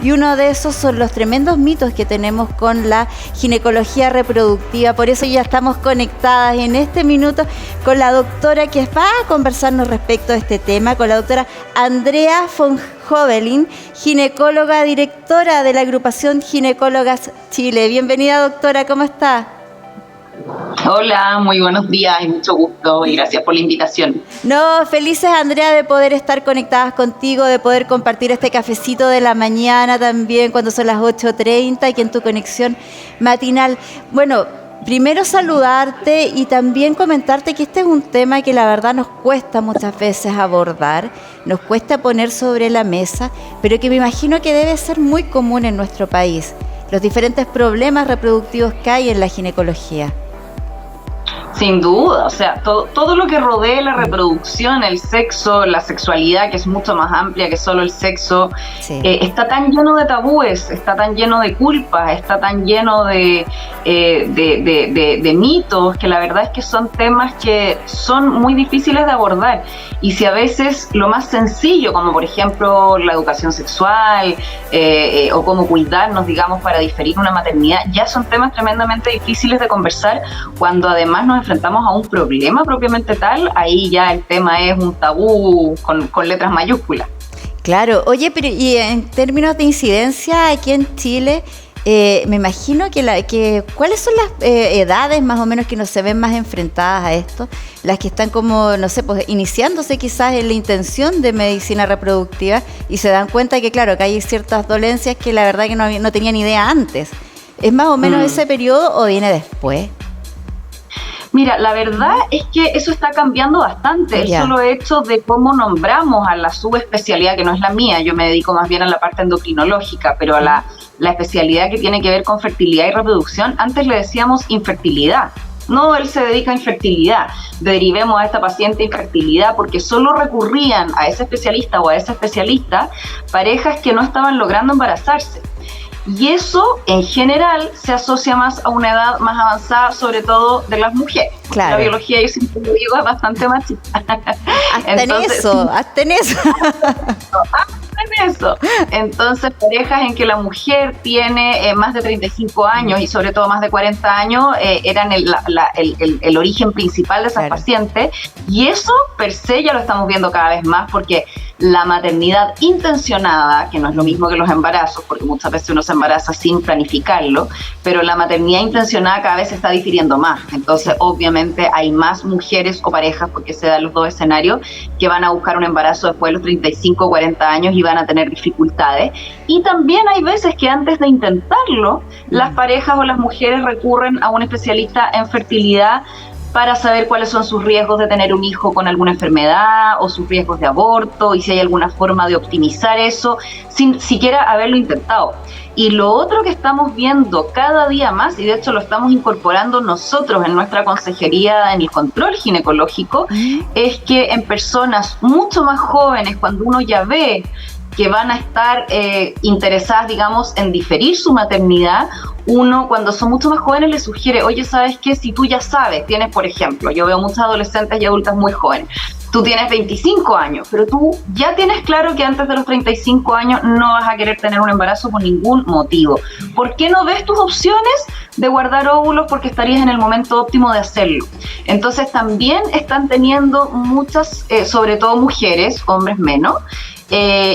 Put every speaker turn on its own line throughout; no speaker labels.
y uno de esos son los tremendos mitos que tenemos con la ginecología reproductiva. Por eso ya estamos conectadas en este minuto con la doctora que va a conversarnos respecto a este tema, con la doctora Andrea von Hobelin, ginecóloga, directora de la agrupación Ginecólogas Chile. Bienvenida, doctora, ¿cómo está?
Hola, muy buenos días y mucho gusto y gracias por la invitación.
No, felices, Andrea, de poder estar conectadas contigo, de poder compartir este cafecito de la mañana también cuando son las 8:30 aquí en tu conexión matinal. Bueno, primero saludarte y también comentarte que este es un tema que la verdad nos cuesta muchas veces abordar, nos cuesta poner sobre la mesa, pero que me imagino que debe ser muy común en nuestro país, los diferentes problemas reproductivos que hay en la ginecología.
Sin duda, o sea, todo lo que rodea la reproducción, el sexo, la sexualidad, que es mucho más amplia que solo el sexo, sí. Está tan lleno de tabúes, está tan lleno de culpas, está tan lleno de mitos, que la verdad es que son temas que son muy difíciles de abordar. Y si a veces lo más sencillo, como por ejemplo la educación sexual o cómo cuidarnos, digamos, para diferir una maternidad, ya son temas tremendamente difíciles de conversar, cuando además nos enfrentamos a un problema propiamente tal, ahí ya el tema es un tabú con letras mayúsculas.
Claro, oye, pero y en términos de incidencia aquí en Chile, me imagino que ¿cuáles son las edades más o menos que nos se ven más enfrentadas a esto? Las que están como, no sé, pues iniciándose quizás en la intención de medicina reproductiva y se dan cuenta que claro, que hay ciertas dolencias que la verdad que no tenían idea antes. ¿Es más o menos ese periodo o viene después?
Mira, la verdad es que eso está cambiando bastante. El solo hecho de cómo nombramos a la subespecialidad, que no es la mía, yo me dedico más bien a la parte endocrinológica, pero a la especialidad que tiene que ver con fertilidad y reproducción, antes le decíamos infertilidad. No, él se dedica a infertilidad. Derivemos a esta paciente infertilidad porque solo recurrían a ese especialista o a esa especialista parejas que no estaban logrando embarazarse. Y eso, en general, se asocia más a una edad más avanzada, sobre todo de las mujeres. Claro. La biología, yo siempre lo digo, es bastante machista.
Hasta en eso.
Hasta en eso. Entonces, parejas en que la mujer tiene más de 35 años y sobre todo más de 40 años eran el origen principal de esas pacientes. Y eso, per se, ya lo estamos viendo cada vez más porque la maternidad intencionada, que no es lo mismo que los embarazos, porque muchas veces uno se embaraza sin planificarlo, pero la maternidad intencionada cada vez se está difiriendo más. Entonces, obviamente, hay más mujeres o parejas, porque se dan los dos escenarios, que van a buscar un embarazo después de los 35 o 40 años y van a tener dificultades. Y también hay veces que antes de intentarlo, las parejas o las mujeres recurren a un especialista en fertilidad para saber cuáles son sus riesgos de tener un hijo con alguna enfermedad o sus riesgos de aborto y si hay alguna forma de optimizar eso sin siquiera haberlo intentado. Y lo otro que estamos viendo cada día más, y de hecho lo estamos incorporando nosotros en nuestra consejería en el control ginecológico, es que en personas mucho más jóvenes, cuando uno ya ve que van a estar interesadas, digamos, en diferir su maternidad, uno cuando son mucho más jóvenes le sugiere, oye, ¿sabes qué? Si tú ya sabes, tienes, por ejemplo, yo veo muchas adolescentes y adultas muy jóvenes, tú tienes 25 años, pero tú ya tienes claro que antes de los 35 años no vas a querer tener un embarazo por ningún motivo. ¿Por qué no ves tus opciones de guardar óvulos? Porque estarías en el momento óptimo de hacerlo. Entonces también están teniendo muchas, sobre todo mujeres, hombres menos,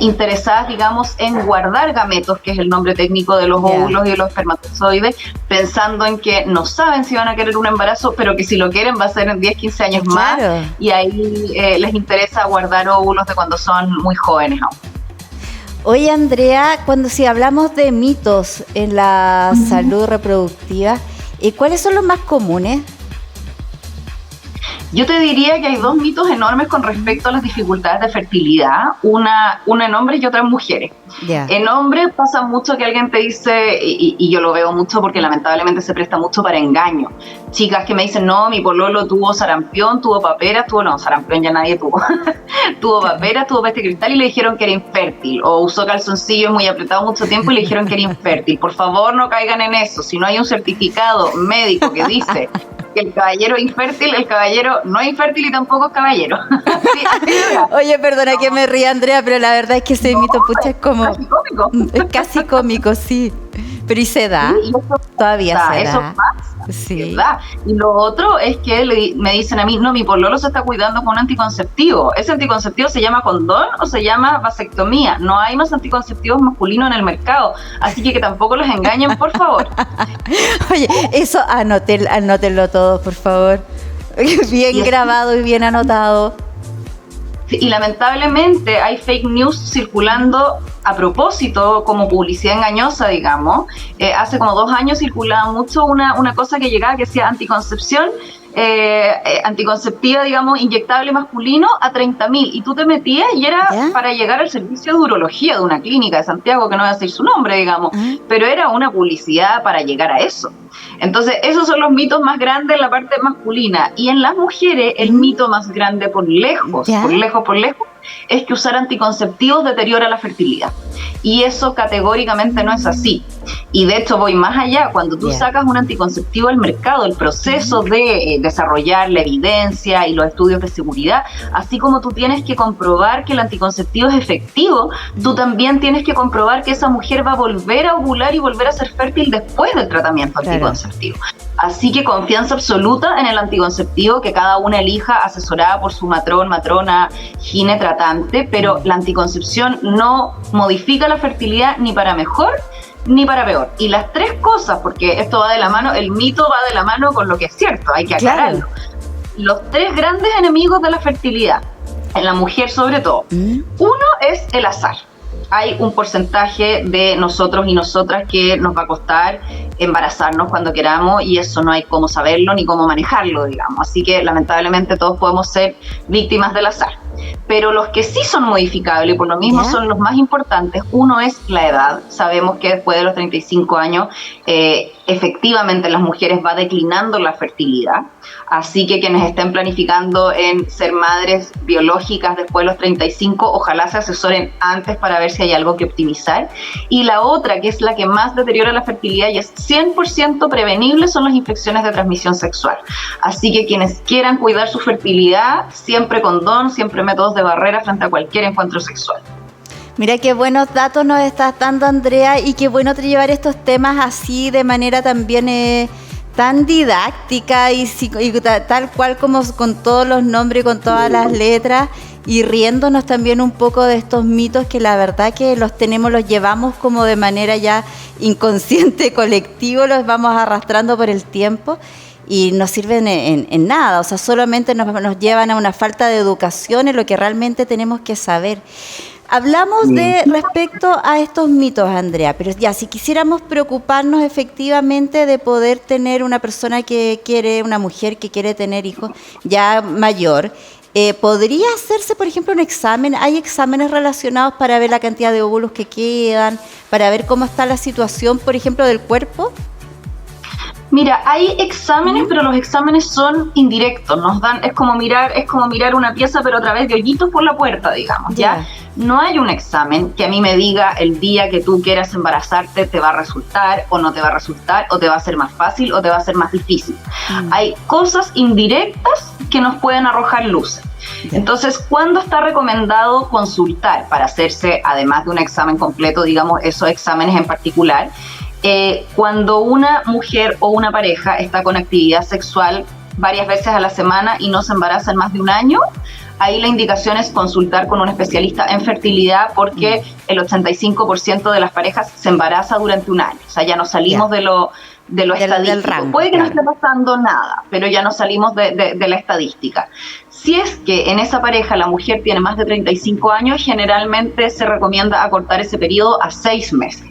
interesadas, digamos, en guardar gametos, que es el nombre técnico de los óvulos y de los espermatozoides, pensando en que no saben si van a querer un embarazo, pero que si lo quieren va a ser en 10, 15 años más, y ahí les interesa guardar óvulos de cuando son muy jóvenes aún.
Oye, Andrea, si hablamos de mitos en la salud reproductiva, ¿cuáles son los más comunes?
Yo te diría que hay dos mitos enormes con respecto a las dificultades de fertilidad, una en hombres y otra en mujeres. En hombres pasa mucho que alguien te dice, y yo lo veo mucho porque lamentablemente se presta mucho para engaño, chicas que me dicen, no, mi pololo tuvo sarampión, tuvo paperas, sarampión ya nadie tuvo, tuvo paperas, tuvo peste cristal y le dijeron que era infértil, o usó calzoncillos muy apretados mucho tiempo y le dijeron que era infértil. Por favor, no caigan en eso. Si no hay un certificado médico que dice porque el caballero infértil, el caballero no es infértil y tampoco es caballero.
Oye, perdona que me ría, Andrea, pero la verdad es que ese mito, pucha, es como...
Casi cómico.
Es casi cómico, sí. Pero ¿y se da?
Sí,
Todavía se
eso
da.
pasa.
Sí.
¿Verdad? Y lo otro es que me dicen a mí, no, mi pololo se está cuidando con un anticonceptivo. ¿Ese anticonceptivo se llama condón o se llama vasectomía? No hay más anticonceptivos masculinos en el mercado, así que tampoco los engañen, por favor.
Oye, eso anótenlo todo, por favor. Bien grabado y bien anotado.
Y lamentablemente hay fake news circulando a propósito, como publicidad engañosa, digamos. Hace como 2 años circulaba mucho una cosa que llegaba que decía anticoncepción, anticonceptiva, digamos, inyectable masculino a 30.000. Y tú te metías y era para llegar al servicio de urología de una clínica de Santiago, que no voy a decir su nombre, digamos, pero era una publicidad para llegar a eso. Entonces, esos son los mitos más grandes en la parte masculina. Y en las mujeres, el mito más grande por lejos, es que usar anticonceptivos deteriora la fertilidad. Y eso categóricamente no es así. Y de hecho voy más allá. Cuando tú sacas un anticonceptivo al mercado, el proceso de desarrollar la evidencia y los estudios de seguridad, así como tú tienes que comprobar que el anticonceptivo es efectivo, tú también tienes que comprobar que esa mujer va a volver a ovular y volver a ser fértil después del tratamiento anticonceptivo. Así que confianza absoluta en el anticonceptivo, que cada una elija asesorada por su matrona, gine tratante, pero la anticoncepción no modifica la fertilidad ni para mejor ni para peor. Y las 3 cosas, porque esto va de la mano, el mito va de la mano con lo que es cierto, hay que aclararlo. Los 3 grandes enemigos de la fertilidad, en la mujer sobre todo. Uno es el azar. Hay un porcentaje de nosotros y nosotras que nos va a costar embarazarnos cuando queramos, y eso no hay cómo saberlo ni cómo manejarlo, digamos. Así que lamentablemente todos podemos ser víctimas del azar. Pero los que sí son modificables, por lo mismo son los más importantes. Uno es la edad. Sabemos que después de los 35 años, efectivamente en las mujeres va declinando la fertilidad. Así que quienes estén planificando en ser madres biológicas después de los 35, ojalá se asesoren antes para ver si hay algo que optimizar. Y la otra, que es la que más deteriora la fertilidad y es 100% prevenible, son las infecciones de transmisión sexual. Así que quienes quieran cuidar su fertilidad, siempre condón, siempre métodos de barrera frente a cualquier encuentro sexual.
Mira qué buenos datos nos estás dando, Andrea, y qué bueno llevar estos temas así de manera también tan didáctica y tal cual como con todos los nombres y con todas las letras, y riéndonos también un poco de estos mitos que la verdad que los llevamos como de manera ya inconsciente, colectivo, los vamos arrastrando por el tiempo y no sirven en nada, o sea, solamente nos llevan a una falta de educación en lo que realmente tenemos que saber. Hablamos de respecto a estos mitos, Andrea, pero ya, si quisiéramos preocuparnos efectivamente de poder tener una persona una mujer que quiere tener hijos ya mayor, ¿podría hacerse, por ejemplo, un examen? ¿Hay exámenes relacionados para ver la cantidad de óvulos que quedan, para ver cómo está la situación, por ejemplo, del cuerpo?
Mira, hay exámenes, pero los exámenes son indirectos, es como mirar una pieza, pero a través de hoyitos por la puerta, digamos, ¿ya? No hay un examen que a mí me diga el día que tú quieras embarazarte te va a resultar o no te va a resultar, o te va a ser más fácil o te va a ser más difícil. Hay cosas indirectas que nos pueden arrojar luces. Entonces, ¿cuándo está recomendado consultar para hacerse, además de un examen completo, digamos, esos exámenes en particular? Cuando una mujer o una pareja está con actividad sexual varias veces a la semana y no se embaraza en más de un año, ahí la indicación es consultar con un especialista en fertilidad, porque el 85% de las parejas se embaraza durante un año. O sea, ya no salimos de lo estadístico. Rango, puede que no esté pasando nada, pero ya no salimos de la estadística. Si es que en esa pareja la mujer tiene más de 35 años, generalmente se recomienda acortar ese periodo a 6 meses.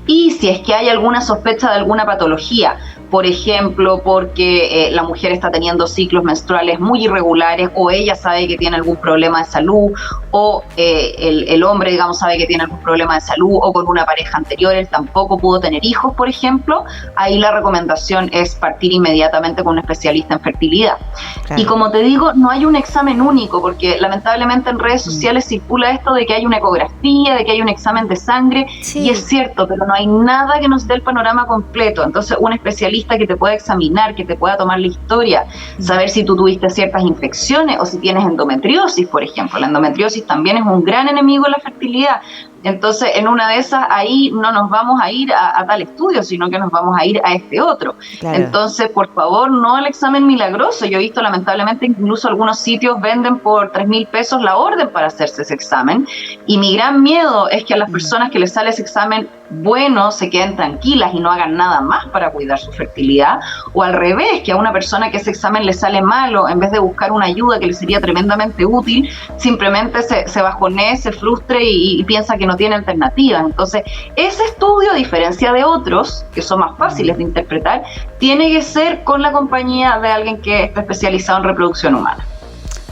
Y si es que hay alguna sospecha de alguna patología, por ejemplo, porque la mujer está teniendo ciclos menstruales muy irregulares, o ella sabe que tiene algún problema de salud, o el hombre, digamos, sabe que tiene algún problema de salud, o con una pareja anterior él tampoco pudo tener hijos, por ejemplo, ahí la recomendación es partir inmediatamente con un especialista en fertilidad. Claro. Y como te digo, no hay un examen único, porque lamentablemente en redes sociales circula esto de que hay una ecografía, de que hay un examen de sangre, y es cierto, pero no hay nada que nos dé el panorama completo. Entonces un especialista especialista que te pueda examinar, que te pueda tomar la historia, saber si tú tuviste ciertas infecciones o si tienes endometriosis, por ejemplo. La endometriosis también es un gran enemigo de la fertilidad. Entonces, en una de esas, ahí no nos vamos a ir a tal estudio, sino que nos vamos a ir a este otro. Claro. Entonces, por favor, no al examen milagroso. Yo he visto, lamentablemente, incluso algunos sitios venden por 3.000 pesos la orden para hacerse ese examen. Y mi gran miedo es que a las personas que les sale ese examen bueno se queden tranquilas y no hagan nada más para cuidar su fertilidad. O al revés, que a una persona que ese examen le sale malo, en vez de buscar una ayuda que le sería tremendamente útil, simplemente se bajonee, se frustre y piensa que no tiene alternativas. Entonces, ese estudio, a diferencia de otros, que son más fáciles de interpretar, tiene que ser con la compañía de alguien que esté especializado en reproducción humana.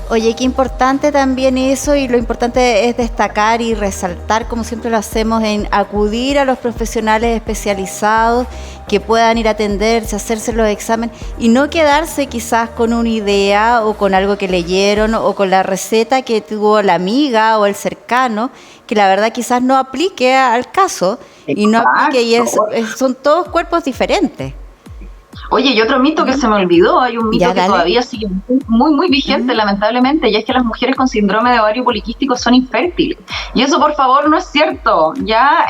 Oye, qué importante también eso, y lo importante es destacar y resaltar, como siempre lo hacemos, en acudir a los profesionales especializados que puedan ir a atenderse, hacerse los exámenes y no quedarse quizás con una idea o con algo que leyeron o con la receta que tuvo la amiga o el cercano, que la verdad quizás no aplique al caso. Exacto. Y no aplique, y son todos cuerpos diferentes.
Oye, y otro mito que se me olvidó, hay un mito que todavía sigue muy vigente, lamentablemente, y es que las mujeres con síndrome de ovario poliquístico son infértiles. Y eso, por favor, no es cierto, ya,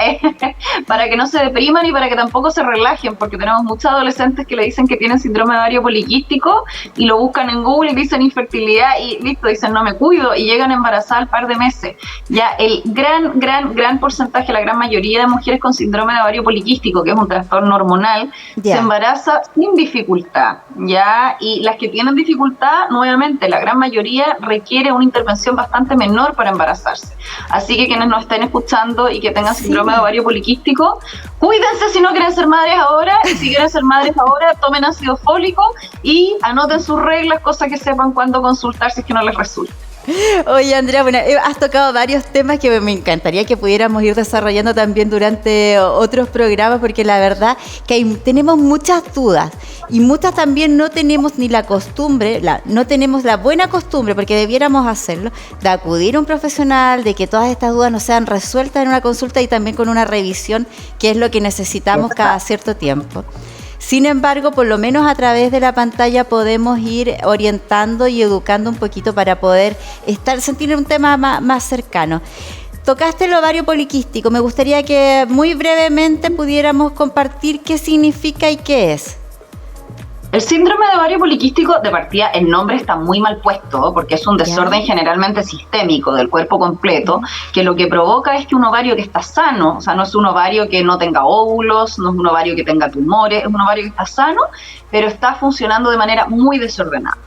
para que no se depriman y para que tampoco se relajen, porque tenemos muchos adolescentes que le dicen que tienen síndrome de ovario poliquístico y lo buscan en Google y dicen infertilidad y listo, dicen no me cuido y llegan embarazadas al par de meses. Ya, el gran porcentaje, la gran mayoría de mujeres con síndrome de ovario poliquístico, que es un trastorno hormonal, se embaraza sin dificultad, ¿ya? Y las que tienen dificultad, nuevamente, la gran mayoría requiere una intervención bastante menor para embarazarse. Así que quienes nos estén escuchando y que tengan síndrome de ovario poliquístico, cuídense si no quieren ser madres ahora, y si quieren ser madres ahora, tomen ácido fólico y anoten sus reglas, cosas que sepan cuándo consultar si es que no les resulta.
Oye, Andrea, bueno, has tocado varios temas que me encantaría que pudiéramos ir desarrollando también durante otros programas, porque la verdad que tenemos muchas dudas y muchas también no tenemos ni la costumbre, no tenemos la buena costumbre, porque debiéramos hacerlo, de acudir a un profesional, de que todas estas dudas nos sean resueltas en una consulta y también con una revisión, que es lo que necesitamos cada cierto tiempo. Sin embargo, por lo menos a través de la pantalla podemos ir orientando y educando un poquito para poder sentir un tema más cercano. Tocaste el ovario poliquístico. Me gustaría que muy brevemente pudiéramos compartir qué significa y qué es.
El síndrome de ovario poliquístico, de partida, el nombre está muy mal puesto, porque es un desorden generalmente sistémico del cuerpo completo, que lo que provoca es que un ovario que está sano, o sea, no es un ovario que no tenga óvulos, no es un ovario que tenga tumores, es un ovario que está sano, pero está funcionando de manera muy desordenada.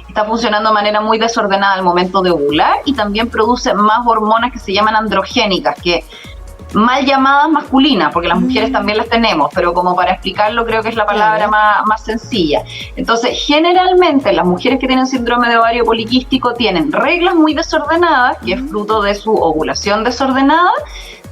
Está funcionando de manera muy desordenada al momento de ovular y también produce más hormonas que se llaman androgénicas, que mal llamadas masculinas, porque las mujeres también las tenemos, pero como para explicarlo creo que es la palabra más sencilla. Entonces, generalmente las mujeres que tienen síndrome de ovario poliquístico tienen reglas muy desordenadas, que es fruto de su ovulación desordenada,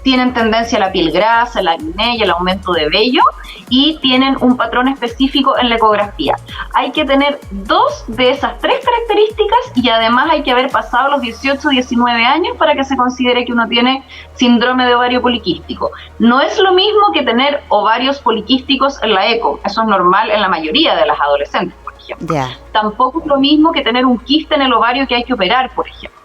tienen tendencia a la piel grasa, el acné y el aumento de vello, y tienen un patrón específico en la ecografía. Hay que tener 2 de esas 3 características y además hay que haber pasado los 18 o 19 años para que se considere que uno tiene síndrome de ovario poliquístico. No es lo mismo que tener ovarios poliquísticos en la eco, eso es normal en la mayoría de las adolescentes, por ejemplo. Tampoco es lo mismo que tener un quiste en el ovario que hay que operar, por ejemplo.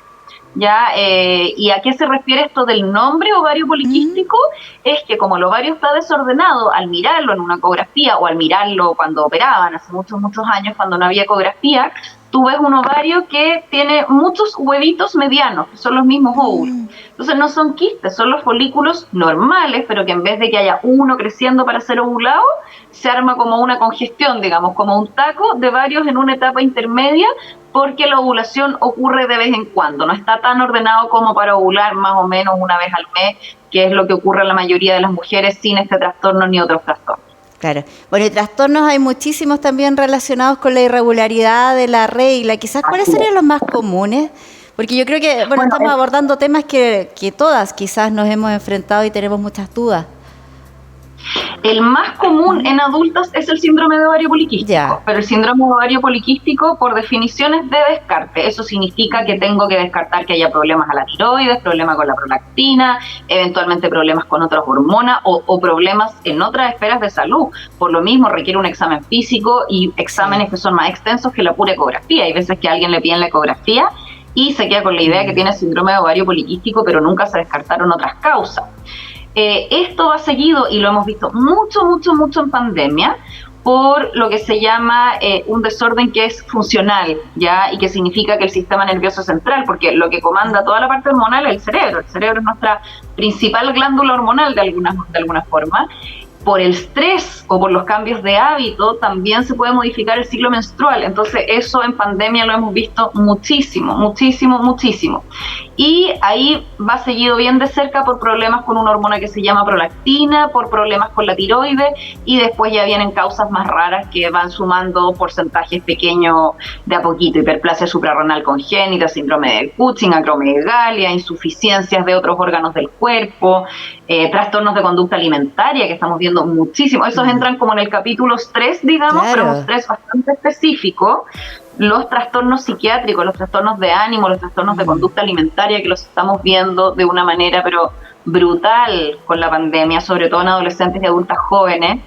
¿Ya? ¿Y a qué se refiere esto del nombre ovario poliquístico? Es que como el ovario está desordenado, al mirarlo en una ecografía o al mirarlo cuando operaban hace muchos años, cuando no había ecografía, tú ves un ovario que tiene muchos huevitos medianos, que son los mismos óvulos. Entonces no son quistes, son los folículos normales, pero que en vez de que haya uno creciendo para ser ovulado, se arma como una congestión, digamos, como un taco de varios en una etapa intermedia, porque la ovulación ocurre de vez en cuando, no está tan ordenado como para ovular más o menos una vez al mes, que es lo que ocurre en la mayoría de las mujeres sin este trastorno ni otros trastornos.
Claro. Bueno, y trastornos hay muchísimos también relacionados con la irregularidad de la regla. Quizás, ¿cuáles serían los más comunes? Porque yo creo que, bueno, estamos abordando temas que todas quizás nos hemos enfrentado y tenemos muchas dudas.
El más común en adultas es el síndrome de ovario poliquístico, pero el síndrome de ovario poliquístico por definición es de descarte. Eso significa que tengo que descartar que haya problemas a la tiroides, problemas con la prolactina, eventualmente problemas con otras hormonas o problemas en otras esferas de salud. Por lo mismo requiere un examen físico y exámenes que son más extensos que la pura ecografía. Hay veces que a alguien le piden la ecografía y se queda con la idea que tiene síndrome de ovario poliquístico, pero nunca se descartaron otras causas. Esto va seguido, y lo hemos visto mucho en pandemia, por lo que se llama un desorden que es funcional, ¿ya? Y que significa que el sistema nervioso central, porque lo que comanda toda la parte hormonal es el cerebro es nuestra principal glándula hormonal de alguna forma. Por el estrés o por los cambios de hábito también se puede modificar el ciclo menstrual. Entonces eso en pandemia lo hemos visto muchísimo. Y ahí va seguido bien de cerca por problemas con una hormona que se llama prolactina, por problemas con la tiroides, y después ya vienen causas más raras que van sumando porcentajes pequeños de a poquito: hiperplasia suprarrenal congénita, síndrome de Cushing, acromegalia, insuficiencias de otros órganos del cuerpo, trastornos de conducta alimentaria, que estamos viendo muchísimo. Esos entran como en el capítulo estrés, digamos, pero un estrés bastante específico. Los trastornos psiquiátricos, los trastornos de ánimo, los trastornos de conducta alimentaria, que los estamos viendo de una manera pero brutal con la pandemia, sobre todo en adolescentes y adultas jóvenes.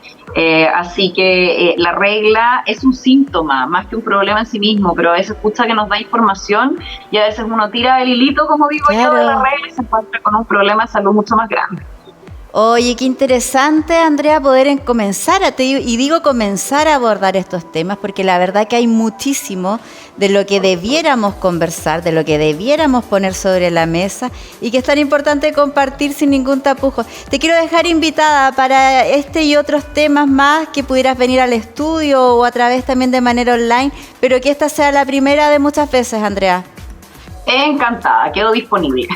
Así que la regla es un síntoma más que un problema en sí mismo, pero a veces escucha que nos da información y a veces uno tira el hilito, como digo yo, de la regla y se encuentra con un problema de salud mucho más grande.
Oye, qué interesante, Andrea, poder comenzar a abordar estos temas, porque la verdad que hay muchísimo de lo que debiéramos conversar, de lo que debiéramos poner sobre la mesa, y que es tan importante compartir sin ningún tapujo. Te quiero dejar invitada para este y otros temas más, que pudieras venir al estudio o a través también de manera online, pero que esta sea la primera de muchas veces, Andrea.
Encantada, quedo disponible.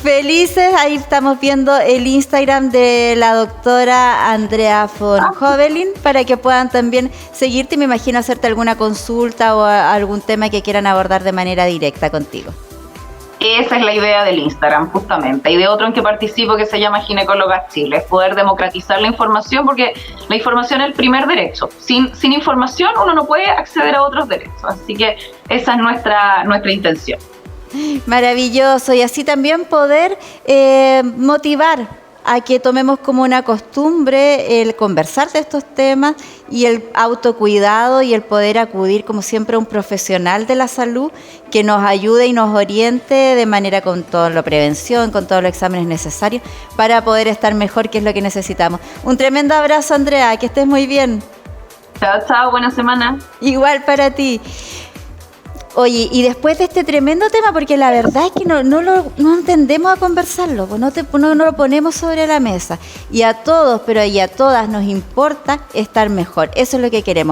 Felices, ahí estamos viendo el Instagram de la doctora Andrea von Hovelin, para que puedan también seguirte, me imagino hacerte alguna consulta o algún tema que quieran abordar de manera directa contigo.
Esa es la idea del Instagram, justamente, y de otro en que participo que se llama Ginecólogas Chile, es poder democratizar la información, porque la información es el primer derecho. Sin información uno no puede acceder a otros derechos, así que esa es nuestra intención.
Maravilloso, y así también poder motivar a que tomemos como una costumbre el conversar de estos temas y el autocuidado, y el poder acudir como siempre a un profesional de la salud que nos ayude y nos oriente de manera con toda la prevención, con todos los exámenes necesarios para poder estar mejor, que es lo que necesitamos. Un tremendo abrazo, Andrea, que estés muy bien.
Chao, buena semana.
Igual para ti. Oye, y después de este tremendo tema, porque la verdad es que no entendemos a conversarlo, pues no lo ponemos sobre la mesa. Y a todos, pero y a todas nos importa estar mejor. Eso es lo que queremos.